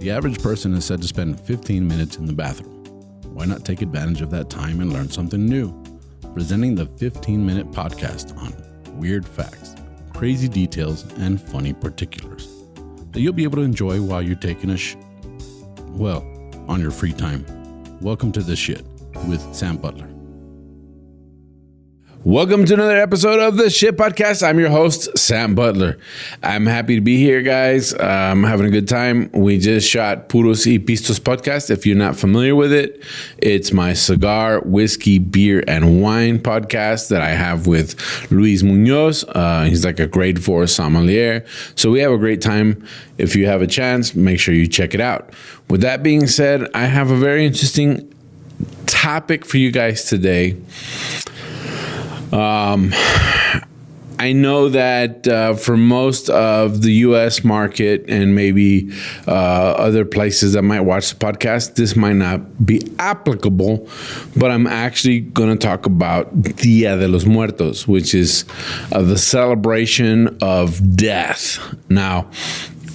The average person is said to spend 15 minutes in the bathroom. Why not take advantage of that time and learn something new? Presenting the 15-minute podcast on weird facts, crazy details, and funny particulars that you'll be able to enjoy while you're taking a on your free time. Welcome to The Shit with Sam Butler. Welcome to another episode of The Shit Podcast. I'm your host, Sam Butler. I'm happy to be here, guys. I'm having a good time. We just shot Puros y Pistos podcast. If you're not familiar with it, it's my cigar, whiskey, beer, and wine podcast that I have with Luis Munoz. He's like a grade 4 sommelier. So we have a great time. If you have a chance, make sure you check it out. With that being said, I have a very interesting topic for you guys today. I know that for most of the U.S. market and maybe other places that might watch the podcast, this might not be applicable, but I'm actually going to talk about Dia de los Muertos, which is the celebration of death. Now,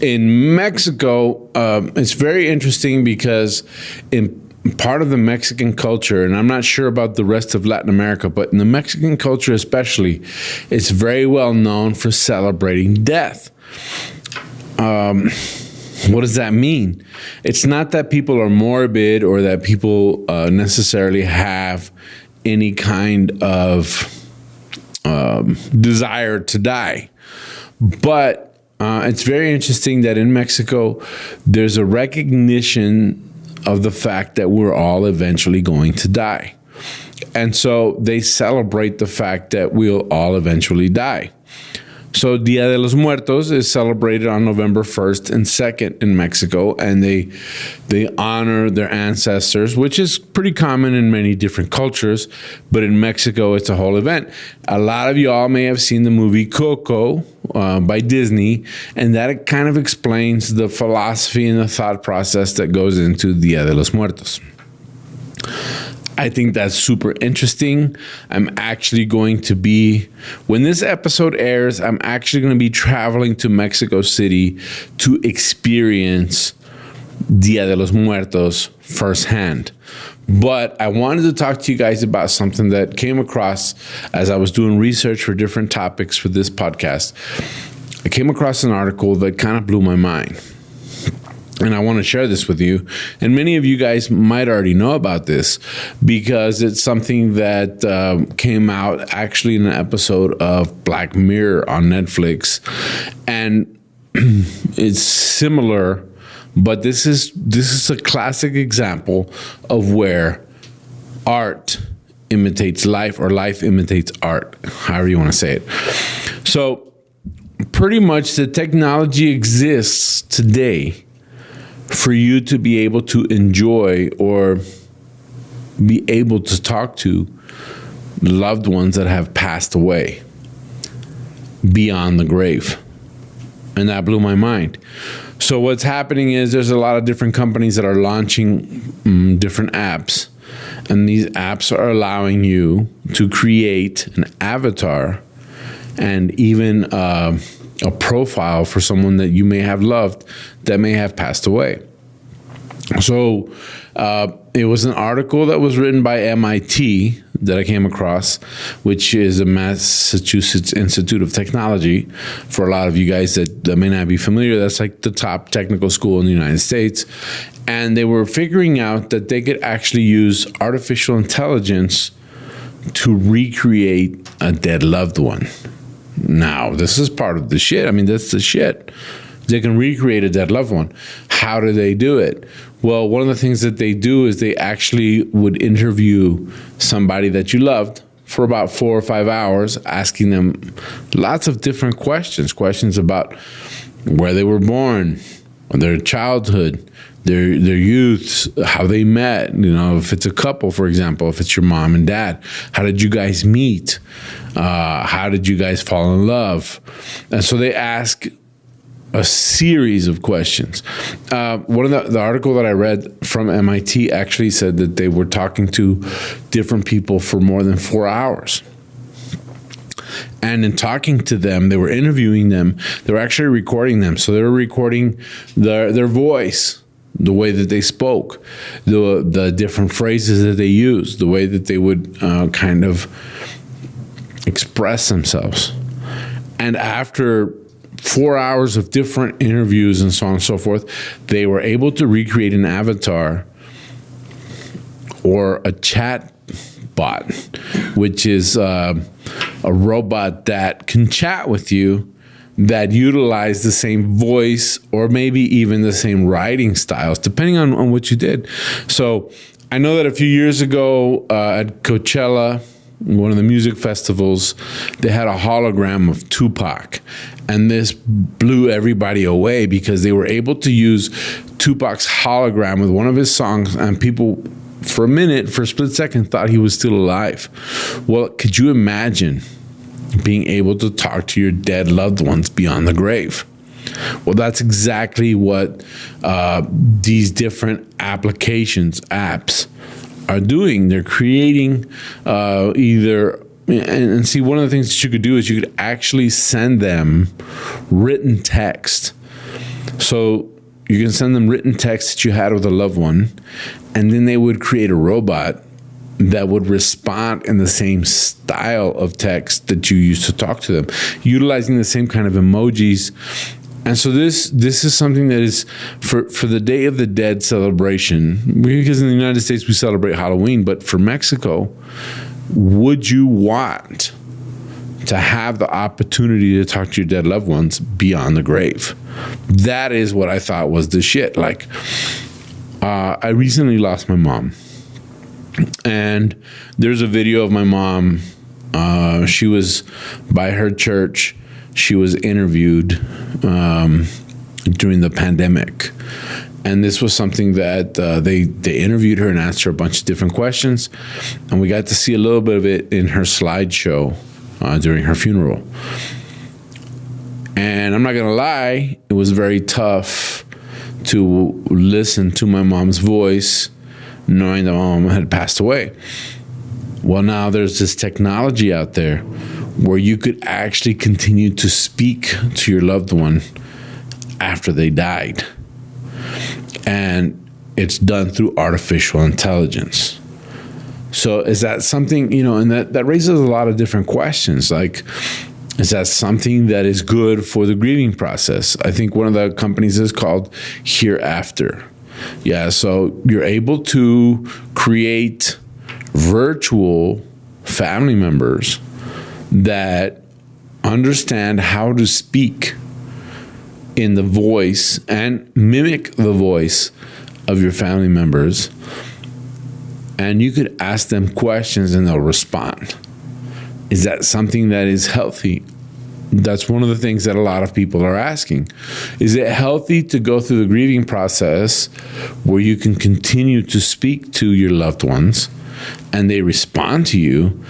in Mexico, it's very interesting because in part of the Mexican culture, and I'm not sure about the rest of Latin America, but in the Mexican culture especially, it's very well known for celebrating death. What does that mean? It's not that people are morbid or that people necessarily have any kind of desire to die. But it's very interesting that in Mexico, there's a recognition of the fact that we're all eventually going to die. And so they celebrate the fact that we'll all eventually die. So Dia de los Muertos is celebrated on November 1st and 2nd in Mexico, and they honor their ancestors, which is pretty common in many different cultures, but in Mexico it's a whole event. A lot of y'all may have seen the movie Coco by Disney, and that kind of explains the philosophy and the thought process that goes into Dia de los Muertos. I think that's super interesting. I'm actually going to be, when this episode airs, I'm actually going to be traveling to Mexico City to experience Dia de los Muertos firsthand. But I wanted to talk to you guys about something that came across as I was doing research for different topics for this podcast. I came across an article that kind of blew my mind. And I want to share this with you. And many of you guys might already know about this because it's something that came out actually in an episode of Black Mirror on Netflix. And it's similar, but this is a classic example of where art imitates life or life imitates art, however you want to say it. So pretty much the technology exists today for you to be able to enjoy or be able to talk to loved ones that have passed away beyond the grave. And that blew my mind. So what's happening is there's a lot of different companies that are launching different apps. And these apps are allowing you to create an avatar and even a profile for someone that you may have loved that may have passed away. So it was an article that was written by MIT that I came across, which is a Massachusetts Institute of Technology. For a lot of you guys that may not be familiar, that's like the top technical school in the United States. And they were figuring out that they could actually use artificial intelligence to recreate a dead loved one. Now, this is part of the shit. I mean, that's the shit. They can recreate a dead loved one. How do they do it? Well, one of the things that they do is they actually would interview somebody that you loved for about 4 or 5 hours, asking them lots of different questions about where they were born, their childhood, their youth, how they met. You know, if it's a couple, for example, if it's your mom and dad, how did you guys meet? How did you guys fall in love? And so they ask a series of questions. One of the article that I read from MIT actually said that they were talking to different people for more than 4 hours. And in talking to them, they were interviewing them. They were actually recording them. So they were recording their voice the way that they spoke, the different phrases that they used, the way that they would kind of express themselves. And after 4 hours of different interviews and so on and so forth, they were able to recreate an avatar or a chat bot, which is a robot that can chat with you, that utilize the same voice or maybe even the same writing styles, depending on what you did. So I know that a few years ago at Coachella, one of the music festivals, they had a hologram of Tupac. And this blew everybody away because they were able to use Tupac's hologram with one of his songs, and people for a split second, thought he was still alive. Well, could you imagine being able to talk to your dead loved ones beyond the grave? Well, that's exactly what these different apps are doing. They're creating and see, one of the things that you could do is you could actually send them written text. So you can send them written text that you had with a loved one, and then they would create a robot that would respond in the same style of text that you used to talk to them, utilizing the same kind of emojis. And so this is something that is for the Day of the Dead celebration, because in the United States we celebrate Halloween, but for Mexico, would you want to have the opportunity to talk to your dead loved ones beyond the grave? That is what I thought was the shit. Like, I recently lost my mom, and there's a video of my mom. She was by her church. She was interviewed during the pandemic. And this was something that they interviewed her and asked her a bunch of different questions. And we got to see a little bit of it in her slideshow during her funeral. And I'm not going to lie, it was very tough to listen to my mom's voice knowing that my mom had passed away. Well, now there's this technology out there where you could actually continue to speak to your loved one after they died. And it's done through artificial intelligence. So is that something, and that raises a lot of different questions. Like, is that something that is good for the grieving process? I think one of the companies is called Hereafter. Yeah, so you're able to create virtual family members that understand how to speak in the voice and mimic the voice of your family members. And you could ask them questions and they'll respond. Is that something that is healthy? That's one of the things that a lot of people are asking. Is it healthy to go through the grieving process where you can continue to speak to your loved ones and they respond to you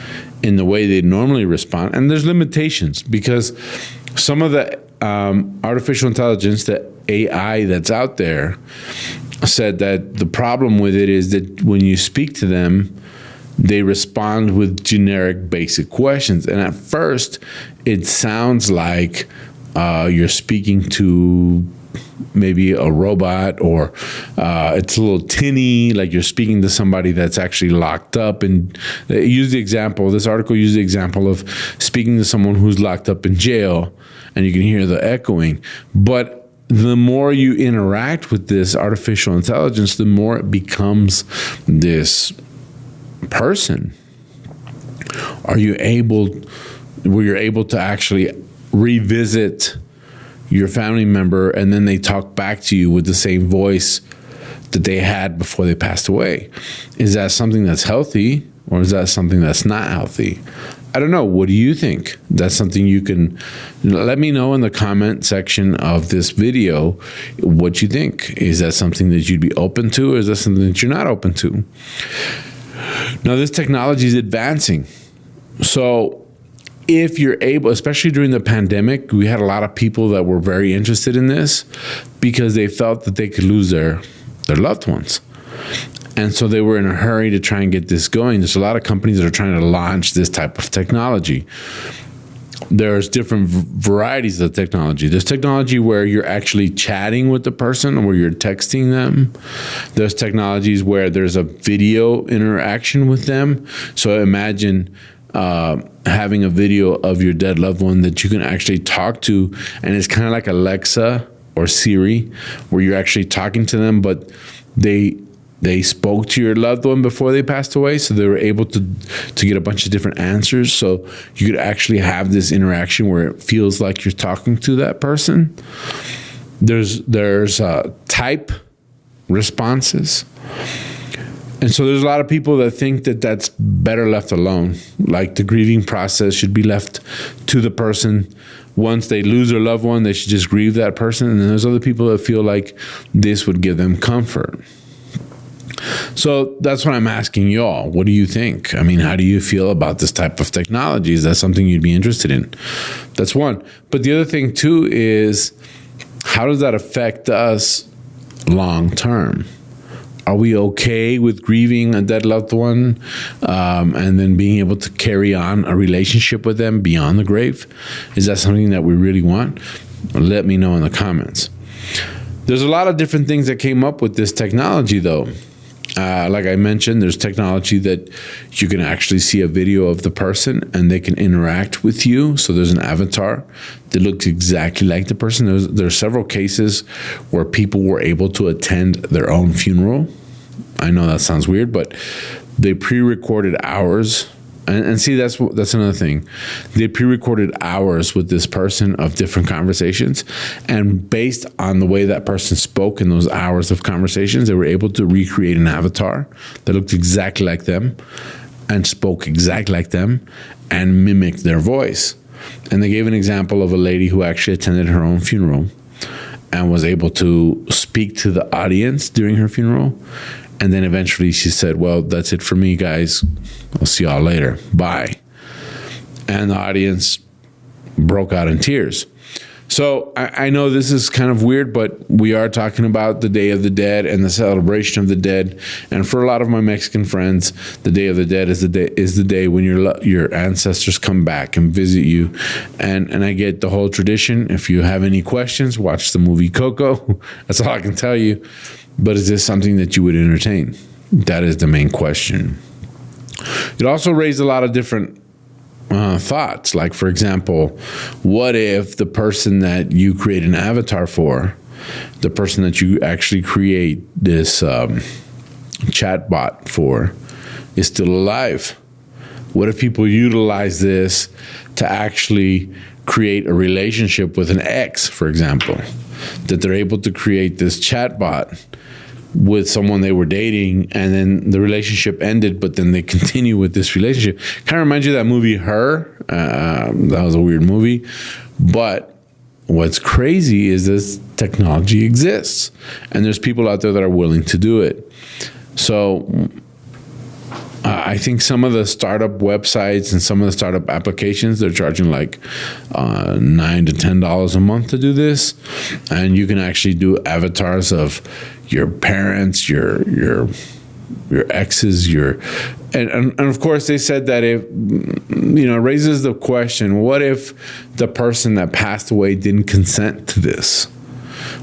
in the way they normally respond? And there's limitations, because some of the artificial intelligence, the AI that's out there, said that the problem with it is that when you speak to them, they respond with generic basic questions. And at first, it sounds like you're speaking to maybe a robot, or it's a little tinny, like you're speaking to somebody that's actually locked up. And they use the example, this article used the example of speaking to someone who's locked up in jail, and you can hear the echoing. But the more you interact with this artificial intelligence, the more it becomes this person. Where you're able to actually revisit your family member, and then they talk back to you with the same voice that they had before they passed away. Is that something that's healthy, or is that something that's not healthy? I don't know. What do you think? That's something you can let me know in the comment section of this video what you think. Is that something that you'd be open to, or is that something that you're not open to? Now, this technology is advancing. So if you're able, especially during the pandemic, we had a lot of people that were very interested in this because they felt that they could lose their loved ones. And so they were in a hurry to try and get this going. There's a lot of companies that are trying to launch this type of technology. there's different varieties of technology. There's technology where you're actually chatting with the person or where you're texting them. There's technologies where there's a video interaction with them. So imagine having a video of your dead loved one that you can actually talk to, and it's kind of like Alexa or Siri, where you're actually talking to them, but they spoke to your loved one before they passed away, so they were able to get a bunch of different answers. So you could actually have this interaction where it feels like you're talking to that person. There's type responses. And so there's a lot of people that think that that's better left alone. Like the grieving process should be left to the person. Once they lose their loved one, they should just grieve that person. And then there's other people that feel like this would give them comfort. So that's what I'm asking y'all. What do you think? I mean, how do you feel about this type of technology? Is that something you'd be interested in? That's one. But the other thing too is, how does that affect us long term? Are we okay with grieving a dead loved one and then being able to carry on a relationship with them beyond the grave? Is that something that we really want? Let me know in the comments. There's a lot of different things that came up with this technology though. Like I mentioned, there's technology that you can actually see a video of the person and they can interact with you. So there's an avatar that looks exactly like the person. There's several cases where people were able to attend their own funeral. I know that sounds weird, but they pre-recorded hours. And see, that's another thing. They pre-recorded hours with this person of different conversations. And based on the way that person spoke in those hours of conversations, they were able to recreate an avatar that looked exactly like them and spoke exactly like them and mimicked their voice. And they gave an example of a lady who actually attended her own funeral and was able to speak to the audience during her funeral. And then eventually she said, well, that's it for me, guys. I'll see y'all later. Bye. And the audience broke out in tears. So I know this is kind of weird, but we are talking about the Day of the Dead and the celebration of the dead. And for a lot of my Mexican friends, the Day of the Dead is the day when your ancestors come back and visit you. And I get the whole tradition. If you have any questions, watch the movie Coco. That's all I can tell you. But is this something that you would entertain? That is the main question. It also raised a lot of different thoughts. Like, for example, what if the person that you create an avatar for, the person that you actually create this chat bot for, is still alive? What if people utilize this to actually create a relationship with an ex, for example? That they're able to create this chat bot with someone they were dating, and then the relationship ended, but then they continue with this relationship. Kind of reminds you of that movie Her. That was a weird movie. But what's crazy is this technology exists, and there's people out there that are willing to do it. So I think some of the startup websites and some of the startup applications, they're charging like $9 to $10 a month to do this. And you can actually do avatars of your parents, your exes, and of course they said that if, raises the question, what if the person that passed away didn't consent to this?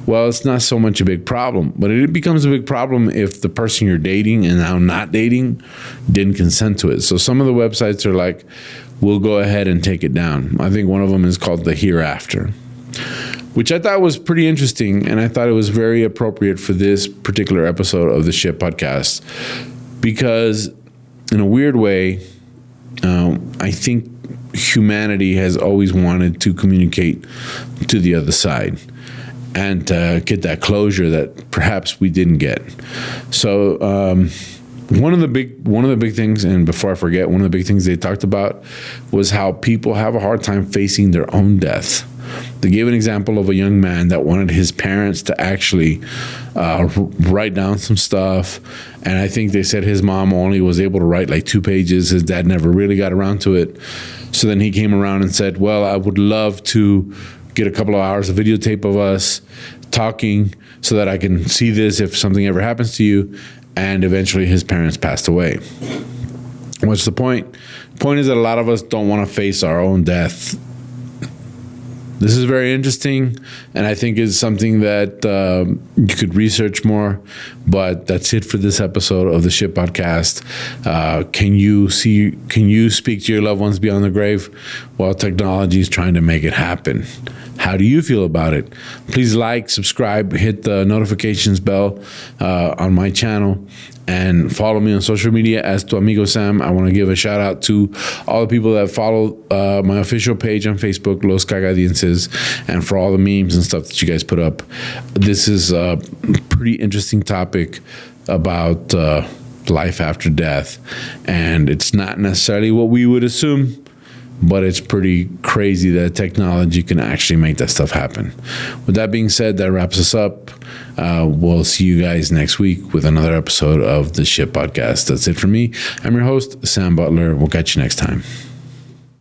Well, it's not so much a big problem, but it becomes a big problem if the person you're dating and now not dating didn't consent to it. So some of the websites are like, we'll go ahead and take it down. I think one of them is called The Hereafter, which I thought was pretty interesting, and I thought it was very appropriate for this particular episode of the Shit Podcast, because in a weird way, I think humanity has always wanted to communicate to the other side and get that closure that perhaps we didn't get. So one of the big things, and before I forget, one of the big things they talked about was how people have a hard time facing their own death. They gave an example of a young man that wanted his parents to actually write down some stuff. And I think they said his mom only was able to write like 2 pages. His dad never really got around to it. So then he came around and said, well, I would love to get a couple of hours of videotape of us talking so that I can see this if something ever happens to you. And eventually his parents passed away. What's the point? The point is that a lot of us don't want to face our own death this is very interesting, and I think is something that you could research more. But that's it for this episode of the Shit Podcast. Can you speak to your loved ones beyond the grave? Well, technology is trying to make it happen. How do you feel about it? Please like, subscribe, hit the notifications bell on my channel, and follow me on social media as Tu Amigo Sam. I want to give a shout out to all the people that follow my official page on Facebook, Los Cagadienses, and for all the memes and stuff that you guys put up. This is a pretty interesting topic about life after death, and it's not necessarily what we would assume, but it's pretty crazy that technology can actually make that stuff happen. With that being said, that wraps us up. We'll see you guys next week with another episode of the Shit Podcast. That's it for me. I'm your host, Sam Butler. We'll catch you next time.